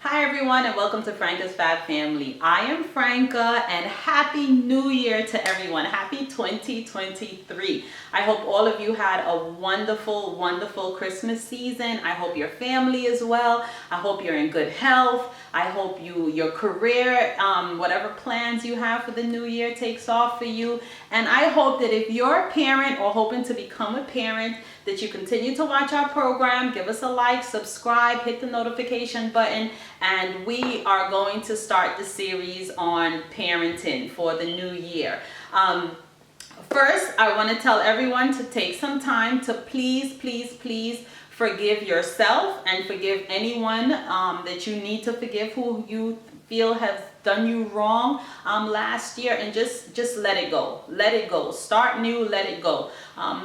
Hi everyone and welcome to Franka's Fab Family. I am Franka and Happy New Year to everyone. Happy 2023. I hope all of you had a wonderful Christmas season. I hope your family is well. I hope you're in good health. I hope your career, whatever plans you have for the new year takes off for you. And I hope that if you're a parent or hoping to become a parent, that you continue to watch our program, give us a like, subscribe, hit the notification button, and we are going to start the series on parenting for the new year. First, I want to tell everyone to take some time to please forgive yourself and forgive anyone that you need to forgive who you feel has done you wrong last year, and just let it go. Start new, let it go.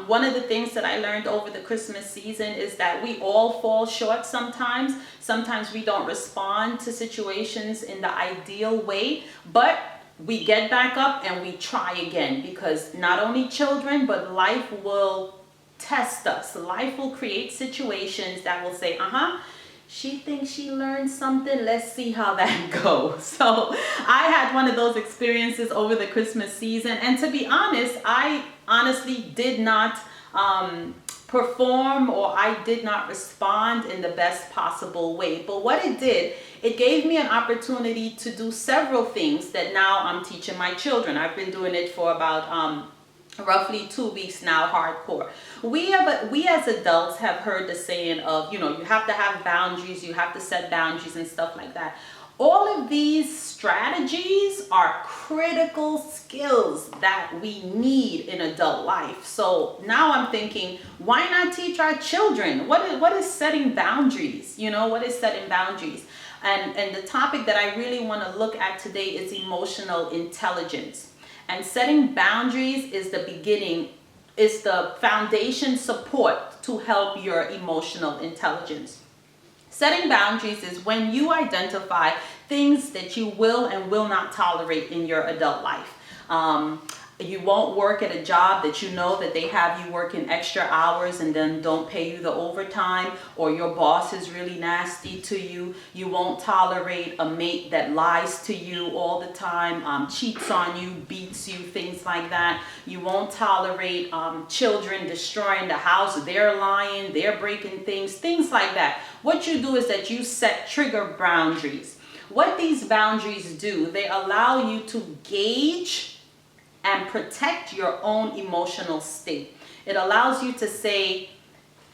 One of the things that I learned over the Christmas season is that we all fall short sometimes. Sometimes we don't respond to situations in the ideal way, but we get back up and we try again, because not only children but life will test us. Life will create situations that will say, she thinks she learned something, let's see how that goes. So I had one of those experiences over the Christmas season, and to be honest, I honestly did not perform, or I did not respond in the best possible way. But what it did, it gave me an opportunity to do several things that now I'm teaching my children. I've been doing it for about roughly 2 weeks now, hardcore. We as adults have heard the saying of, you have to have boundaries, you have to set boundaries and stuff like that. All of these strategies are critical skills that we need in adult life. So now I'm thinking, why not teach our children? What is setting boundaries? What is setting boundaries? And the topic that I really want to look at today is emotional intelligence. And setting boundaries is the beginning, is the foundation support to help your emotional intelligence. Setting boundaries is when you identify things that you will and will not tolerate in your adult life. You won't work at a job that you know that they have you working extra hours and then don't pay you the overtime, or your boss is really nasty to you. You won't tolerate a mate that lies to you all the time, cheats on you, beats you, things like that. You won't tolerate children destroying the house. They're lying, they're breaking things like that. What you do is that you set trigger boundaries. What these boundaries do, they allow you to gauge and protect your own emotional state. It allows you to say,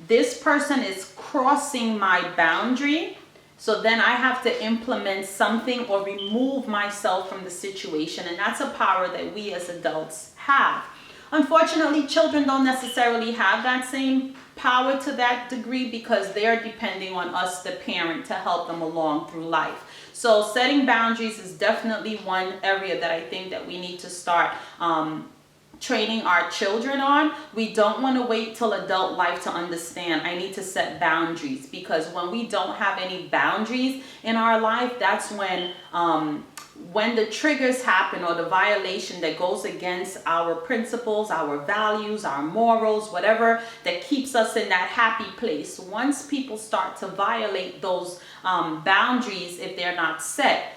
this person is crossing my boundary, so then I have to implement something or remove myself from the situation. And that's a power that we as adults have. Unfortunately, children don't necessarily have that same power to that degree, because they're depending on us, the parent, to help them along through life. So setting boundaries is definitely one area that I think that we need to start training our children on. We don't want to wait till adult life to understand I need to set boundaries, because when we don't have any boundaries in our life, that's when the triggers happen, or the violation that goes against our principles, our values, our morals, whatever that keeps us in that happy place. Once people start to violate those boundaries, if they're not set,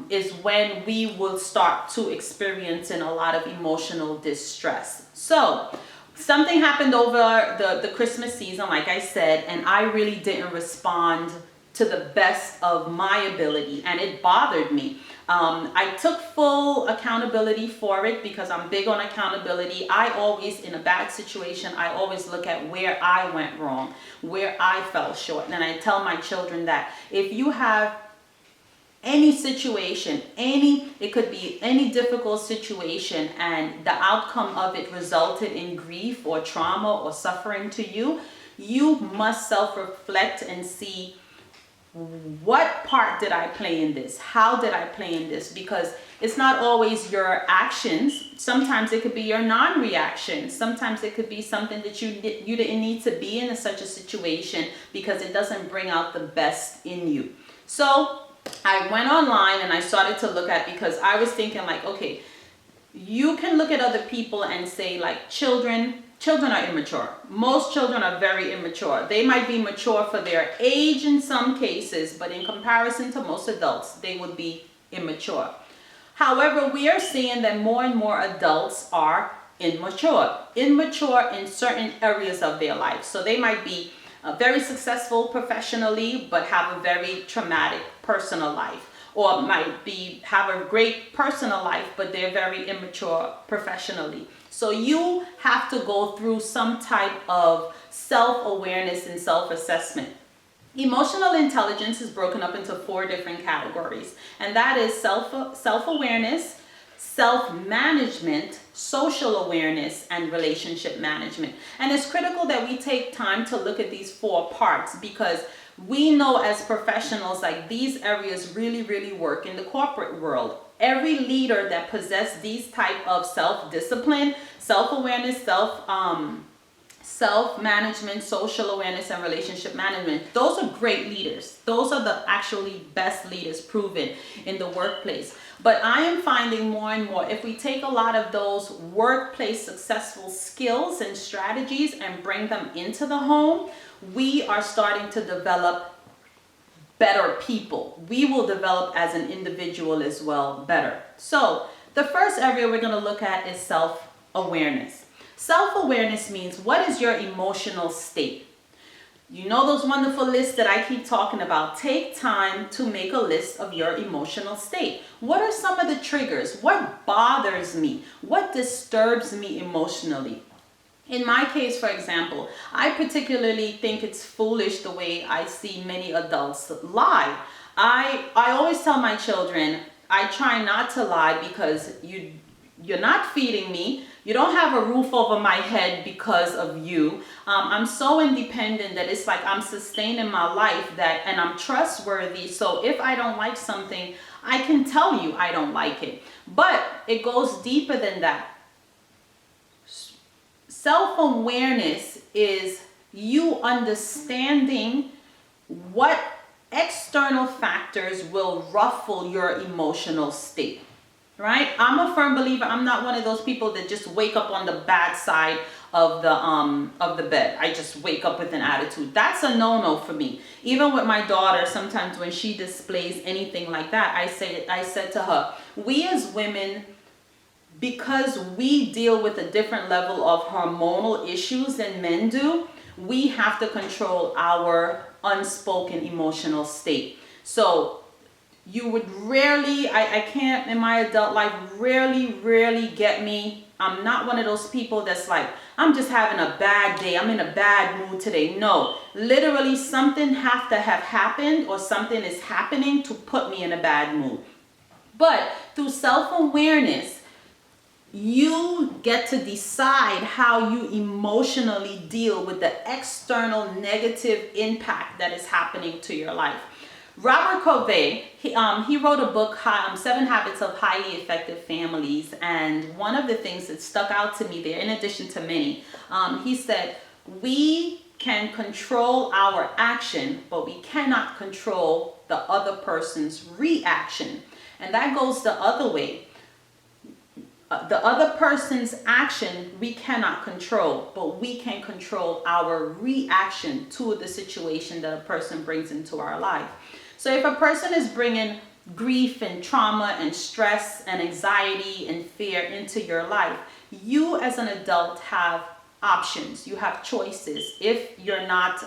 is when we will start to experiencing a lot of emotional distress. So something happened over the Christmas season, like I said, and I really didn't respond to the best of my ability, and it bothered me. I took full accountability for it, because I'm big on accountability. I always, in a bad situation, I always look at where I went wrong, where I fell short. And I tell my children that if you have any situation, it could be any difficult situation, and the outcome of it resulted in grief or trauma or suffering to you, you must self-reflect and see, what part did I play in this? How did I play in this? Because it's not always your actions. Sometimes it could be your non-reaction. Sometimes it could be something that you didn't need to be in such a situation, because it doesn't bring out the best in you. So I went online and I started to look at, because I was thinking like, okay, you can look at other people and say like children children are immature. Most children are very immature. They might be mature for their age in some cases, but in comparison to most adults, they would be immature. However, we are seeing that more and more adults are immature in certain areas of their life. So they might be very successful professionally, but have a very traumatic personal life, or might be have a great personal life, but they're very immature professionally. So you have to go through some type of self-awareness and self-assessment. Emotional intelligence is broken up into 4 different categories, and that is self-awareness, self-management, social awareness, and relationship management. And it's critical that we take time to look at these 4 parts, because we know as professionals, like, these areas really work in the corporate world. Every leader that possesses these type of self-discipline, self-awareness, self-management, social awareness, and relationship management, those are great leaders. Those are the actually best leaders proven in the workplace. But I am finding more and more, if we take a lot of those workplace successful skills and strategies and bring them into the home, we are starting to develop better people. We will develop as an individual as well better. So the first area we're going to look at is self-awareness. Self-awareness means, what is your emotional state? You know those wonderful lists that I keep talking about. Take time to make a list of your emotional state. What are some of the triggers? What bothers me? What disturbs me emotionally? In my case, for example, I particularly think it's foolish the way I see many adults lie. I always tell my children, I try not to lie because you're not feeding me. You don't have a roof over my head because of you. I'm so independent that it's like I'm sustaining my life, and I'm trustworthy. So if I don't like something, I can tell you I don't like it. But it goes deeper than that. Self-awareness is you understanding what external factors will ruffle your emotional state. Right? I'm a firm believer. I'm not one of those people that just wake up on the bad side of the bed. I just wake up with an attitude. That's a no-no for me. Even with my daughter, sometimes when she displays anything like that, I said to her, we as women, because we deal with a different level of hormonal issues than men do, we have to control our unspoken emotional state. So you would rarely, I can't in my adult life, rarely get me. I'm not one of those people that's like, I'm just having a bad day, I'm in a bad mood today. No, literally something have to have happened, or something is happening to put me in a bad mood. But through self-awareness, you get to decide how you emotionally deal with the external negative impact that is happening to your life. Robert Covey, he wrote a book, 7 Habits of Highly Effective Families, and one of the things that stuck out to me there, in addition to many, he said, we can control our action, but we cannot control the other person's reaction. And that goes the other way. The other person's action we cannot control, but we can control our reaction to the situation that a person brings into our life. So if a person is bringing grief and trauma and stress and anxiety and fear into your life, you as an adult have options. You have choices. If you're not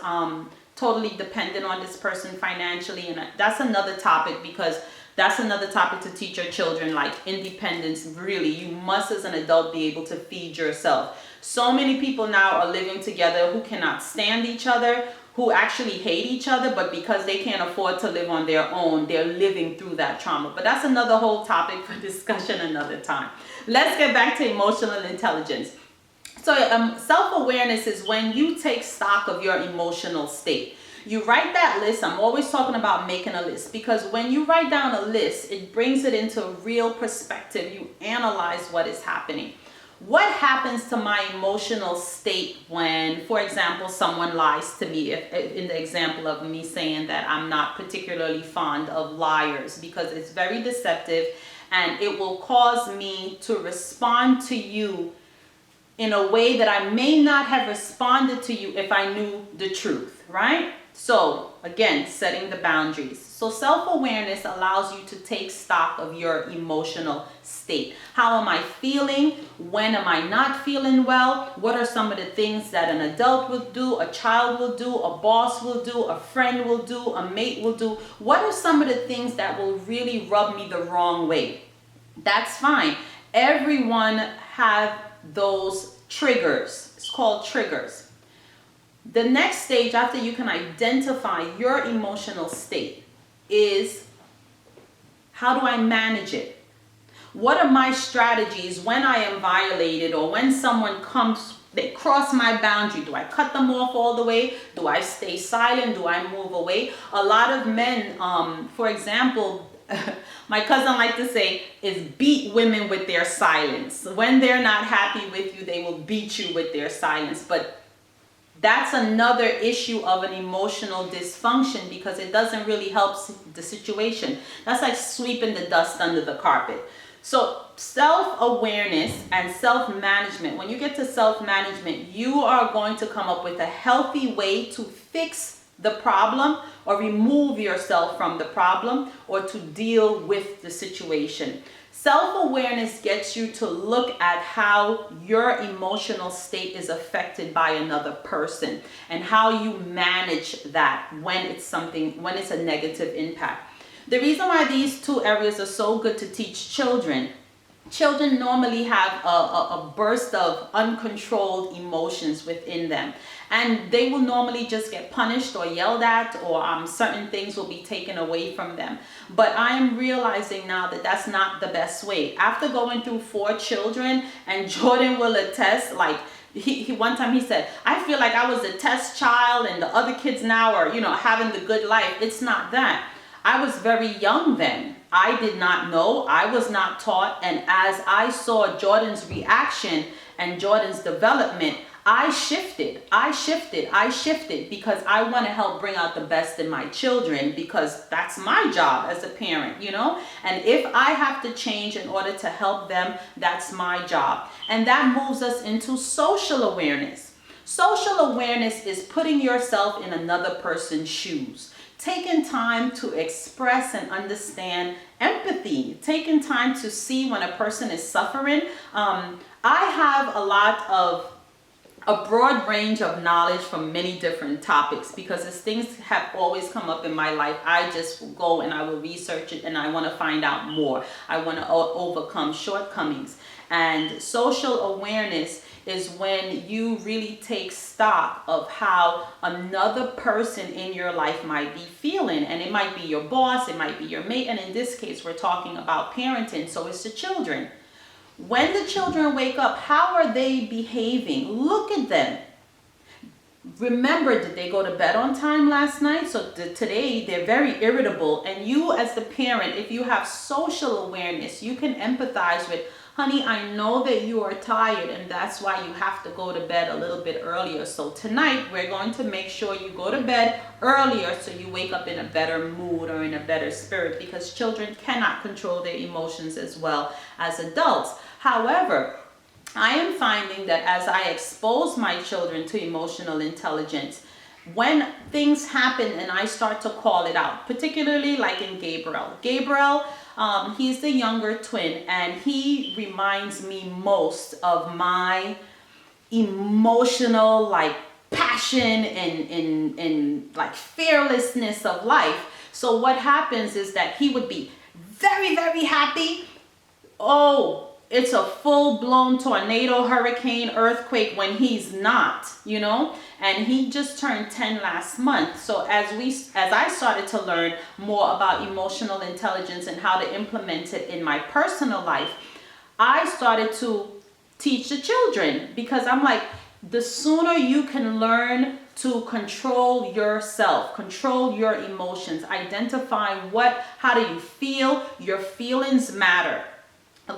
totally dependent on this person financially, and that's another topic, because that's another topic to teach your children, like independence. Really, you must as an adult be able to feed yourself. So many people now are living together who cannot stand each other, who actually hate each other, but because they can't afford to live on their own, they're living through that trauma. But that's another whole topic for discussion another time. Let's get back to emotional intelligence. So self-awareness is when you take stock of your emotional state. You write that list. I'm always talking about making a list, because when you write down a list, it brings it into real perspective. You analyze what is happening. What happens to my emotional state when, for example, someone lies to me, if in the example of me saying that I'm not particularly fond of liars, because it's very deceptive and it will cause me to respond to you in a way that I may not have responded to you if I knew the truth, right? So again, setting the boundaries. So self-awareness allows you to take stock of your emotional state. How am I feeling? When am I not feeling well? What are some of the things that an adult will do, a child will do, a boss will do, a friend will do, a mate will do? What are some of the things that will really rub me the wrong way? That's fine. Everyone have those triggers. It's called triggers. The next stage after you can identify your emotional state is, how do I manage it? What are my strategies when I am violated, or when someone comes, they cross my boundary? Do I cut them off all the way? Do I stay silent? Do I move away? A lot of men, for example, my cousin liked to say, is beat women with their silence. When they're not happy with you, they will beat you with their silence. But that's another issue of an emotional dysfunction, because it doesn't really help the situation. That's like sweeping the dust under the carpet. So self-awareness and self-management, when you get to self-management, you are going to come up with a healthy way to fix the problem, or remove yourself from the problem, or to deal with the situation. Self-awareness gets you to look at how your emotional state is affected by another person, and how you manage that when it's a negative impact. The reason why these two areas are so good to teach children, children normally have a burst of uncontrolled emotions within them. And they will normally just get punished or yelled at, or certain things will be taken away from them. But I'm realizing now that that's not the best way. After going through 4 children, and Jordan will attest, like he one time he said, I feel like I was a test child and the other kids now are, having the good life. It's not that. I was very young then. I did not know. I was not taught. And as I saw Jordan's reaction and Jordan's development, I shifted because I want to help bring out the best in my children, because that's my job as a parent, and if I have to change in order to help them, that's my job. And that moves us into social awareness. Social awareness is putting yourself in another person's shoes, taking time to express and understand empathy, taking time to see when a person is suffering. I have a broad range of knowledge from many different topics, because as things have always come up in my life, I just go and I will research it, and I want to find out more. I want to overcome shortcomings. And social awareness is when you really take stock of how another person in your life might be feeling. And it might be your boss, it might be your mate, and in this case we're talking about parenting, so it's the children. When the children wake up, how are they behaving? Look at them. Remember, did they go to bed on time last night? So today they're very irritable. And you as the parent, if you have social awareness, you can empathize with, honey, I know that you are tired and that's why you have to go to bed a little bit earlier. So tonight we're going to make sure you go to bed earlier so you wake up in a better mood or in a better spirit, because children cannot control their emotions as well as adults. However, I am finding that as I expose my children to emotional intelligence, when things happen and I start to call it out, particularly like in Gabriel. Gabriel, he's the younger twin, and he reminds me most of my emotional passion and like fearlessness of life. So what happens is that he would be very, very happy. Oh, it's a full-blown tornado, hurricane, earthquake when he's not, and he just turned 10 last month. So as I started to learn more about emotional intelligence and how to implement it in my personal life, I started to teach the children, because I'm like, the sooner you can learn to control yourself, control your emotions, identify how do you feel, your feelings matter.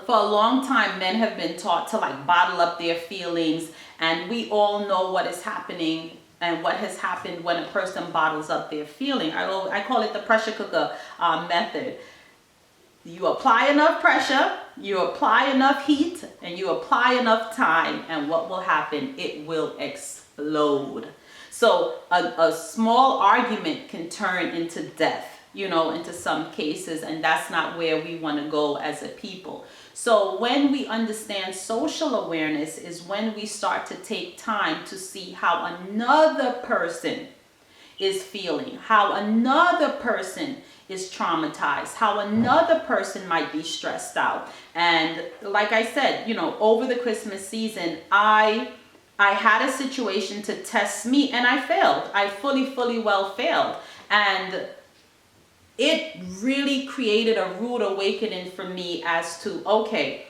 For a long time, men have been taught to bottle up their feelings, and we all know what is happening and what has happened when a person bottles up their feeling. I call it the pressure cooker method. You apply enough pressure, you apply enough heat, and you apply enough time, and what will happen? It will explode. So a small argument can turn into death, into some cases, and that's not where we want to go as a people. So when we understand social awareness is when we start to take time to see how another person is feeling, how another person is traumatized, how another person might be stressed out. And like I said, over the Christmas season, I had a situation to test me, and I failed. I fully well failed. And it really created a rude awakening for me as to, okay,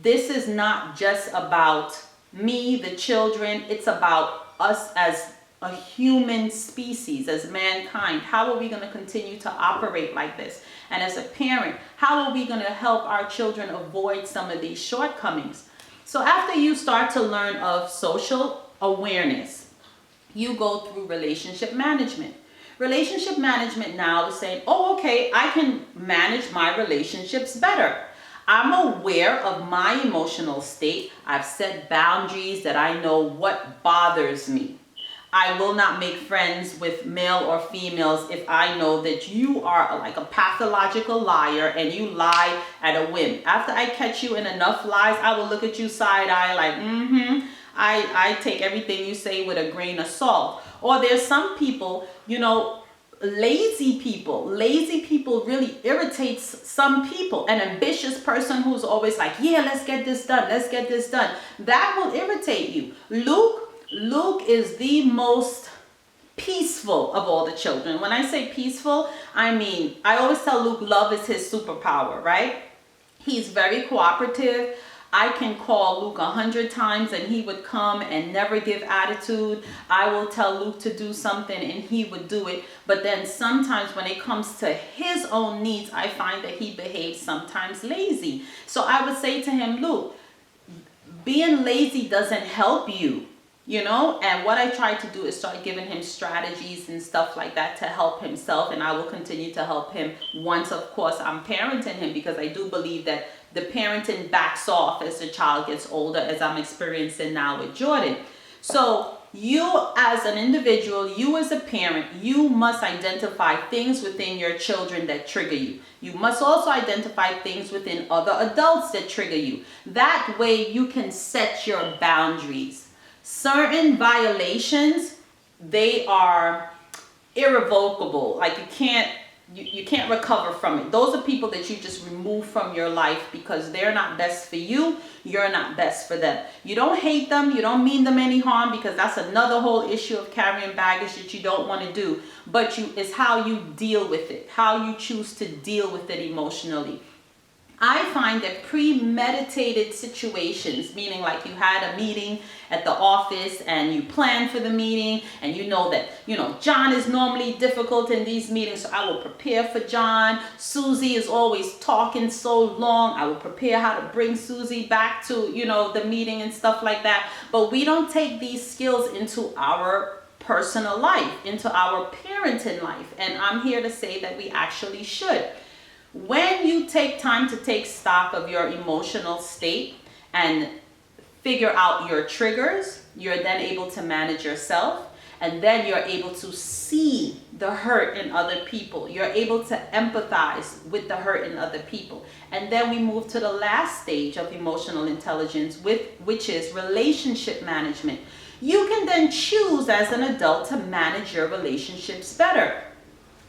this is not just about me, the children, it's about us as a human species, as mankind. How are we going to continue to operate like this? And as a parent, how are we going to help our children avoid some of these shortcomings? So after you start to learn of social awareness, you go through relationship management. Relationship management now is saying, oh, okay, I can manage my relationships better. I'm aware of my emotional state. I've set boundaries that I know what bothers me. I will not make friends with male or females if I know that you are like a pathological liar and you lie at a whim. After I catch you in enough lies, I will look at you side eye like, I take everything you say with a grain of salt. Or there's some people, lazy people. Lazy people really irritates some people. An ambitious person who's always like, yeah, let's get this done. Let's get this done. That will irritate you. Luke is the most peaceful of all the children. When I say peaceful, I mean, I always tell Luke love is his superpower, right? He's very cooperative. I can call Luke 100 times and he would come and never give attitude. I will tell Luke to do something and he would do it. But then sometimes when it comes to his own needs, I find that he behaves sometimes lazy. So I would say to him, Luke, being lazy doesn't help you. And what I try to do is start giving him strategies and stuff like that to help himself. And I will continue to help him once, of course, I'm parenting him, because I do believe that the parenting backs off as the child gets older, as I'm experiencing now with Jordan. So you as an individual, you as a parent, you must identify things within your children that trigger you. You must also identify things within other adults that trigger you. That way you can set your boundaries. Certain violations, they are irrevocable. Like you can't recover from it. Those are people that you just remove from your life because they're not best for you. You're not best for them. You don't hate them. You don't mean them any harm, because that's another whole issue of carrying baggage that you don't want to do. But it's how you deal with it, how you choose to deal with it emotionally. I find that premeditated situations, meaning like you had a meeting at the office and you plan for the meeting and you know that, John is normally difficult in these meetings, so I will prepare for John. Susie is always talking so long. I will prepare how to bring Susie back to, the meeting and stuff like that. But we don't take these skills into our personal life, into our parenting life. And I'm here to say that we actually should. When you take time to take stock of your emotional state and figure out your triggers, you're then able to manage yourself, and then you're able to see the hurt in other people. You're able to empathize with the hurt in other people. And then we move to the last stage of emotional intelligence, which is relationship management. You can then choose as an adult to manage your relationships better.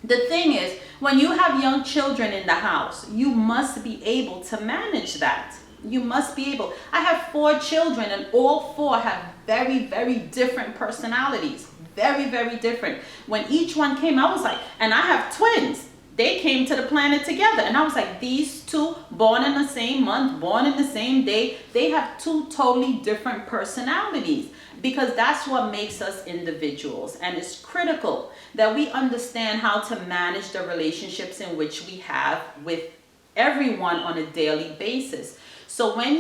The thing is, when you have young children in the house, you must be able to manage that. You must be able. I have 4 children and all 4 have very, very different personalities. Very, very different. When each one came, I was like, and I have twins. They came to the planet together. And I was like, these 2 born in the same month, born in the same day, they have 2 totally different personalities. Because that's what makes us individuals. And it's critical that we understand how to manage the relationships in which we have with everyone on a daily basis. So when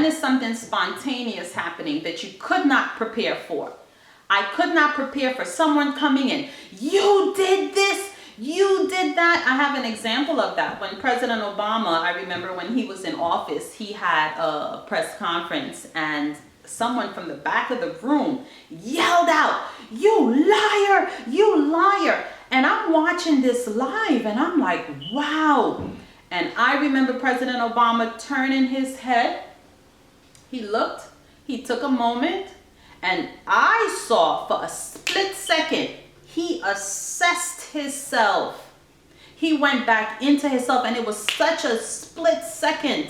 it's something spontaneous happening that you could not prepare for. I could not prepare for someone coming in. You did this. You did that. I have an example of that. When President Obama, I remember when he was in office, he had a press conference and someone from the back of the room yelled out, "You liar, you liar." And I'm watching this live and I'm like, wow. And I remember President Obama turning his head. He looked, he took a moment, and I saw for a split second, he assessed himself. He went back into himself, and it was such a split second.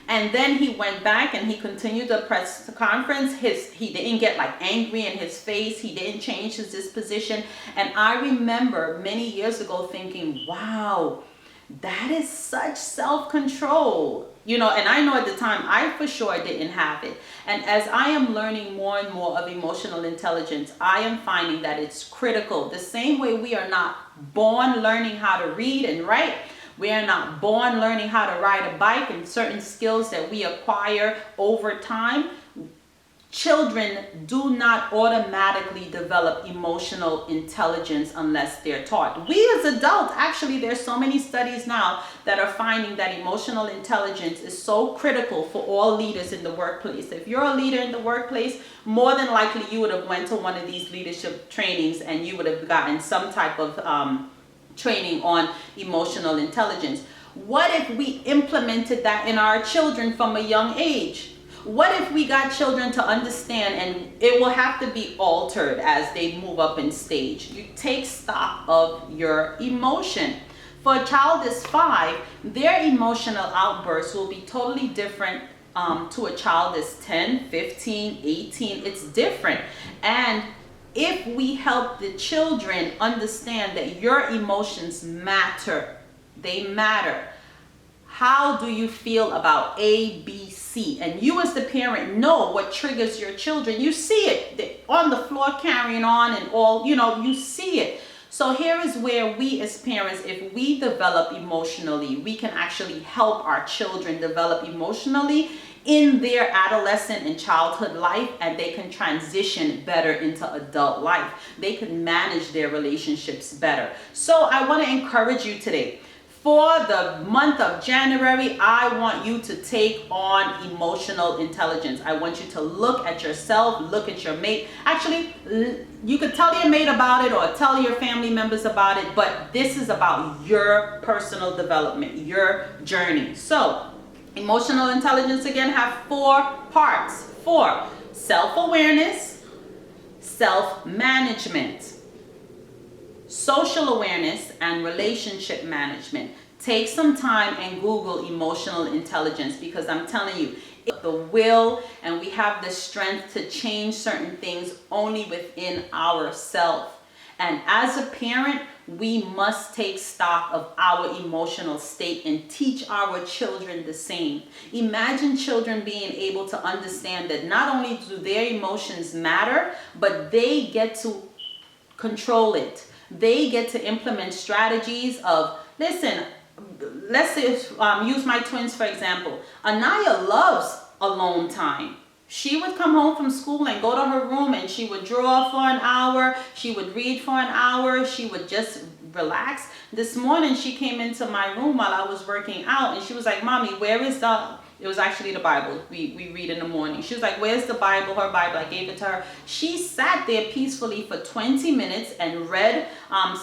And then he went back and he continued the press conference. He didn't get like angry in his face. He didn't change his disposition. And I remember many years ago thinking, wow, that is such self-control. You know, and I know at the time I for sure didn't have it. And as I am learning more and more of emotional intelligence, I am finding that it's critical. The same way we are not born learning how to read and write, we are not born learning how to ride a bike, and certain skills that we acquire over time. Children do not automatically develop emotional intelligence unless they're taught. We as adults, actually, there's so many studies now that are finding that emotional intelligence is so critical for all leaders in the workplace. If you're a leader in the workplace, more than likely you would have went to one of these leadership trainings and you would have gotten some type of training on emotional intelligence. What if we implemented that in our children from a young age? What if we got children to understand, and it will have to be altered as they move up in stage. You take stock of your emotion. For a child is 5, their emotional outbursts will be totally different to a child is 10, 15, 18. It's different. And if we help the children understand that your emotions matter, they matter. How do you feel about A, B, C? And you as the parent know what triggers your children. You see it. They're on the floor carrying on and all, you know, you see it. So here is where we as parents, if we develop emotionally, we can actually help our children develop emotionally in their adolescent and childhood life, and they can transition better into adult life. They can manage their relationships better. So I want to encourage you today. For the month of January, I want you to take on emotional intelligence. I want you to look at yourself, look at your mate. Actually, you could tell your mate about it or tell your family members about it, but this is about your personal development, your journey. So, emotional intelligence again have 4 parts. 4, self-awareness, self-management, social awareness, and relationship management. Take some time and Google emotional intelligence, because I'm telling you, the will and we have the strength to change certain things only within ourselves. And as a parent, we must take stock of our emotional state and teach our children the same. Imagine children being able to understand that not only do their emotions matter, but they get to control it. They get to implement strategies of, listen, let's say, use my twins for example. Anaya loves alone time. She would come home from school and go to her room and she would draw for an hour. She would read for an hour. She would just relax. This morning she came into my room while I was working out and she was like, "Mommy, where is the..." It was actually the Bible. We read in the morning. She was like, "Where's the Bible?" Her Bible. I gave it to her. She sat there peacefully for 20 minutes and read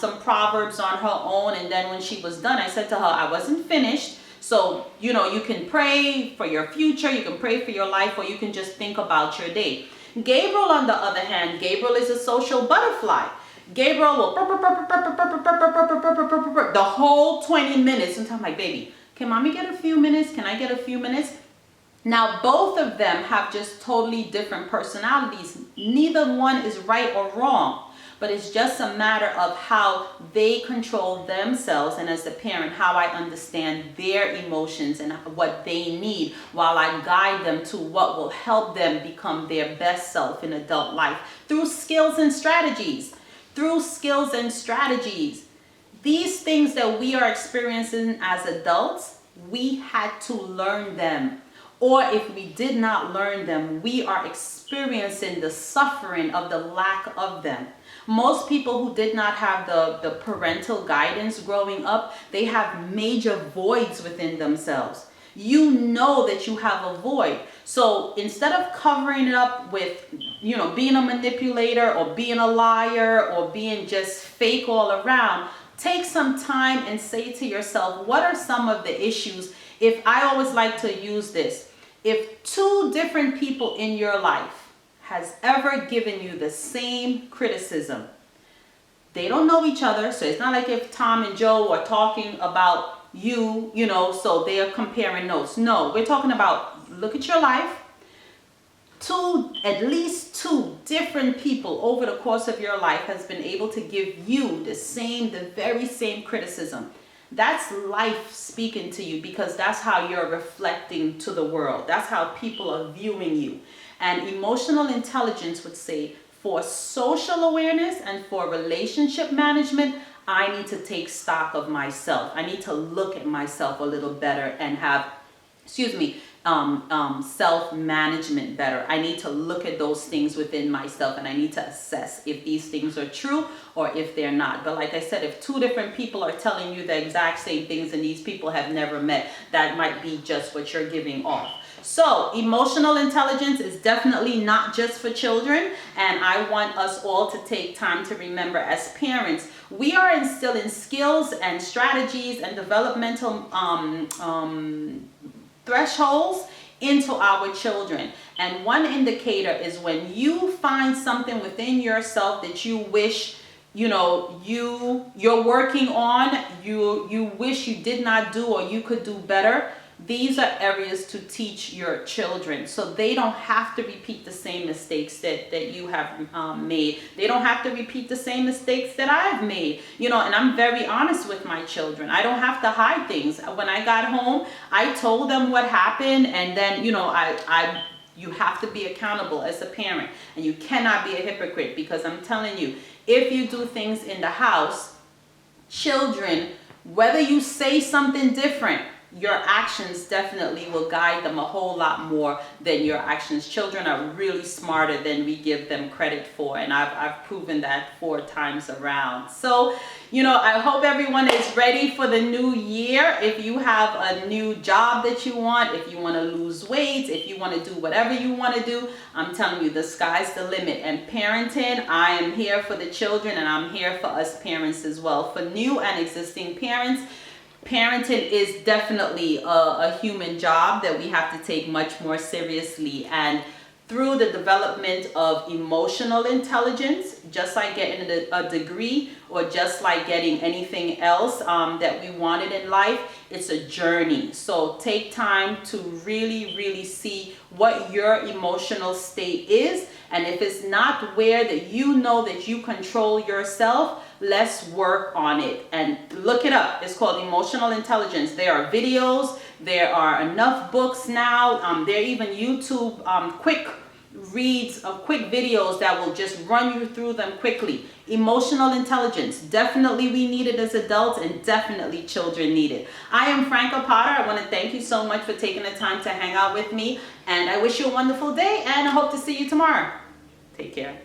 some Proverbs on her own. And then when she was done, I said to her, I wasn't finished. So, you know, you can pray for your future, you can pray for your life, or you can just think about your day. Gabriel, on the other hand, Gabriel is a social butterfly. Gabriel will the whole 20 minutes until I'm like, "Baby, can mommy get a few minutes? Can I get a few minutes?" Now, both of them have just totally different personalities. Neither one is right or wrong, but it's just a matter of how they control themselves, and as a parent, how I understand their emotions and what they need while I guide them to what will help them become their best self in adult life through skills and strategies. Through skills and strategies. These things that we are experiencing as adults, we had to learn them. Or if we did not learn them, we are experiencing the suffering of the lack of them. Most people who did not have the parental guidance growing up, they have major voids within themselves. You know that you have a void. So instead of covering it up with, being a manipulator or being a liar or being just fake all around, take some time and say to yourself, what are some of the issues? If I always like to use this, if two different people in your life has ever given you the same criticism, they don't know each other. So it's not like if Tom and Joe are talking about you, so they are comparing notes. No, we're talking about, look at your life. At least two different people over the course of your life has been able to give you the very same criticism. That's life speaking to you, because that's how you're reflecting to the world. That's how people are viewing you. And emotional intelligence would say, for social awareness and for relationship management, I need to take stock of myself. I need to look at myself a little better and have, self-management better. I need to look at those things within myself, and I need to assess if these things are true or if they're not. But like I said, if two different people are telling you the exact same things and these people have never met, that might be just what you're giving off. So emotional intelligence is definitely not just for children, and I want us all to take time to remember, as parents, we are instilling skills and strategies and developmental thresholds into our children. And one indicator is when you find something within yourself that you wish you're working on, you wish you did not do or you could do better. These are areas to teach your children, so they don't have to repeat the same mistakes that you have made. They don't have to repeat the same mistakes that I've made. And I'm very honest with my children. I don't have to hide things. When I got home, I told them what happened, and then, you have to be accountable as a parent, and you cannot be a hypocrite, because I'm telling you, if you do things in the house, children, whether you say something different, your actions definitely will guide them a whole lot more than your actions. Children are really smarter than we give them credit for, and I've proven that 4 times around. So, I hope everyone is ready for the new year. If you have a new job that you want, if you want to lose weight, if you want to do whatever you want to do, I'm telling you, the sky's the limit. And parenting, I am here for the children, and I'm here for us parents as well. For new and existing parents, parenting is definitely a human job that we have to take much more seriously. And through the development of emotional intelligence, just like getting a degree or just like getting anything else that we wanted in life, it's a journey. So take time to really, really see what your emotional state is. And if it's not where that you control yourself, let's work on it and look it up. It's called emotional intelligence. There are videos, there are enough books now. There are even YouTube quick reads of quick videos that will just run you through them quickly. Emotional intelligence, definitely we need it as adults, and definitely children need it. I am Franka Potter. I want to thank you so much for taking the time to hang out with me, and I wish you a wonderful day, and I hope to see you tomorrow. Take care.